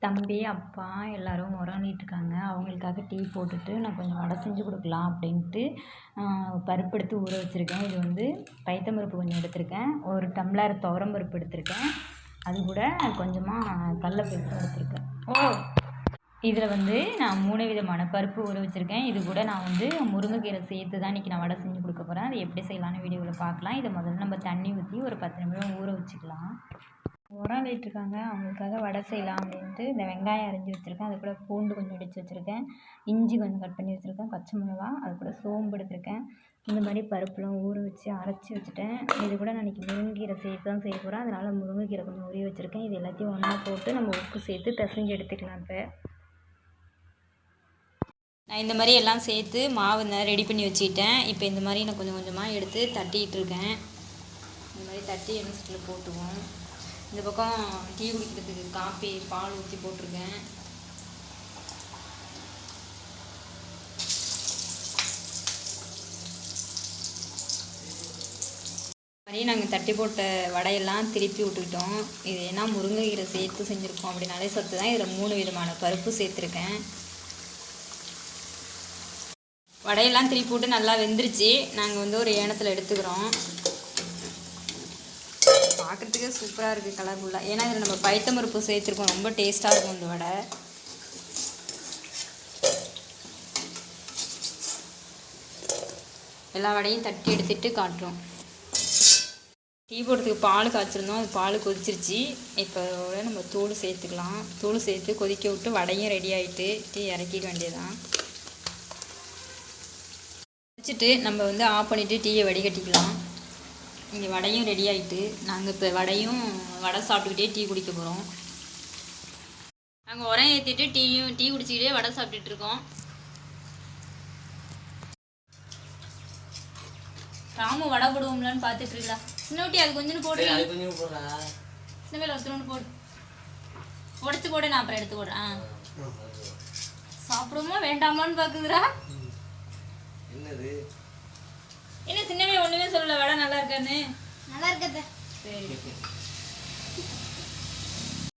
தம்பி, அப்பா எல்லோரும் உறங்கிட்டுருக்காங்க. அவங்களுக்காக டீ போட்டுட்டு நான் கொஞ்சம் வடை செஞ்சு கொடுக்கலாம் அப்படின்ட்டு பருப்பு எடுத்து ஊற வச்சுருக்கேன். இது வந்து பைத்தம் பருப்பு கொஞ்சம் எடுத்திருக்கேன். 1 டம்ளர் துவரம் பருப்பு எடுத்திருக்கேன். அது கூட கொஞ்சமாக கடலப்பருப்பு எடுத்திருக்கேன். இதில் வந்து நான் 3 விதமான பருப்பு ஊற வச்சுருக்கேன். இது கூட நான் வந்து முருங்கைக்கீரை சேர்த்து தான் இன்றைக்கி நான் வடை செஞ்சு கொடுக்க போகிறேன். அது எப்படி செய்யலான்னு வீடியோவில் பார்க்கலாம். இதை முதல்ல நம்ம தண்ணி ஊற்றி ஒரு 10 நிமிடம் ஊற வச்சுக்கலாம். உறங்கிட்டுருக்காங்க. அவங்களுக்காக வடை செய்யலாம் அப்படின்ட்டு இந்த வெங்காயம் அரிஞ்சு வச்சுருக்கேன். அது கூட பூண்டு கொஞ்சம் இடித்து வச்சுருக்கேன். இஞ்சி கொஞ்சம் கட் பண்ணி வச்சுருக்கேன். பச்சை மிளகா, அது கூட சோம்பு எடுத்திருக்கேன். இந்த மாதிரி பருப்புலாம் ஊற வச்சு அரைச்சி வச்சுட்டேன். இது கூட நான் இன்றைக்கி முருங்கைக்கீரை சேர்த்து தான் செய்ய போகிறேன். அதனால் முருங்கைக்கீரை கொஞ்சம் உரிய வச்சுருக்கேன். இது எல்லாத்தையும் ஒன்றா போட்டு நம்ம உப்பு சேர்த்து பிசைஞ்சு எடுத்துக்கலாம். இப்போ நான் இந்த மாதிரி எல்லாம் சேர்த்து மாவு ரெடி பண்ணி வச்சுக்கிட்டேன். இப்போ இந்த மாதிரி நான் கொஞ்சம் கொஞ்சமாக எடுத்து தட்டிகிட்டு இருக்கேன். இந்த மாதிரி தட்டி எண்ணெய் போட்டுவோம். இந்த பக்கம் டீ குடிக்கிறதுக்கு காப்பி பால் ஊற்றி போட்டிருக்கேன். மாதிரி நாங்கள் தட்டி போட்ட வடையெல்லாம் திருப்பி விட்டுக்கிட்டோம். இது ஏன்னா முருங்கைக்கீரை சேர்த்து செஞ்சுருக்கோம் அப்படின்னாலே சத்து தான். இதில் 3 விதமான பருப்பு சேர்த்துருக்கேன். வடையெல்லாம் திருப்பி விட்டு நல்லா வெந்துருச்சு. நாங்கள் வந்து ஒரு ஏனத்தில் எடுத்துக்கிறோம். பார்க்குறதுக்கே சூப்பராக இருக்குது, கலர்ஃபுல்லாக. ஏன்னா இதில் நம்ம பைத்தம் பருப்பு சேர்த்துருக்கோம். ரொம்ப டேஸ்ட்டாக இருக்கும் இந்த வடை. எல்லா வடையும் தட்டி எடுத்துகிட்டு காட்டுறோம். டீ போடுறதுக்கு பால் காய்ச்சிருந்தோம். அது பால் கொதிச்சிருச்சு. இப்போ நம்ம தூள் சேர்த்துக்கலாம். தூள் சேர்த்து கொதிக்க விட்டு வடையும் ரெடி ஆகிட்டு டீ இறக்கிக்க வேண்டியதுதான். வச்சுட்டு நம்ம வந்து ஆஃப் பண்ணிவிட்டு டீயை வடிகட்டிக்கலாம். இங்கே வடையும் ரெடி ஆகிட்டு நாங்கள் இப்போ வடை சாப்பிட்டுக்கிட்டே டீ குடிக்க போகிறோம். நாங்கள் உரம் ஏற்றிட்டு டீ குடிச்சிக்கிட்டே வடை சாப்பிட்டுட்டு இருக்கோம். ராமு வடை போடுவோம்லான்னு பார்த்துட்டு இருக்கா. சின்ன ஊட்டி அது கொஞ்சம் போடு. சின்ன வேலை ஒருத்தர் போடு, உடச்சி போடு. நான் அப்புறம் எடுத்து போடுறேன். சாப்பிடுவோமா வேண்டாமான்னு பார்க்குதுரா. என்ன சின்னவே ஒன்றுமே சொல்லல வடை நல்லா இருக்கான்னு. நல்லா இருக்கத. சரி.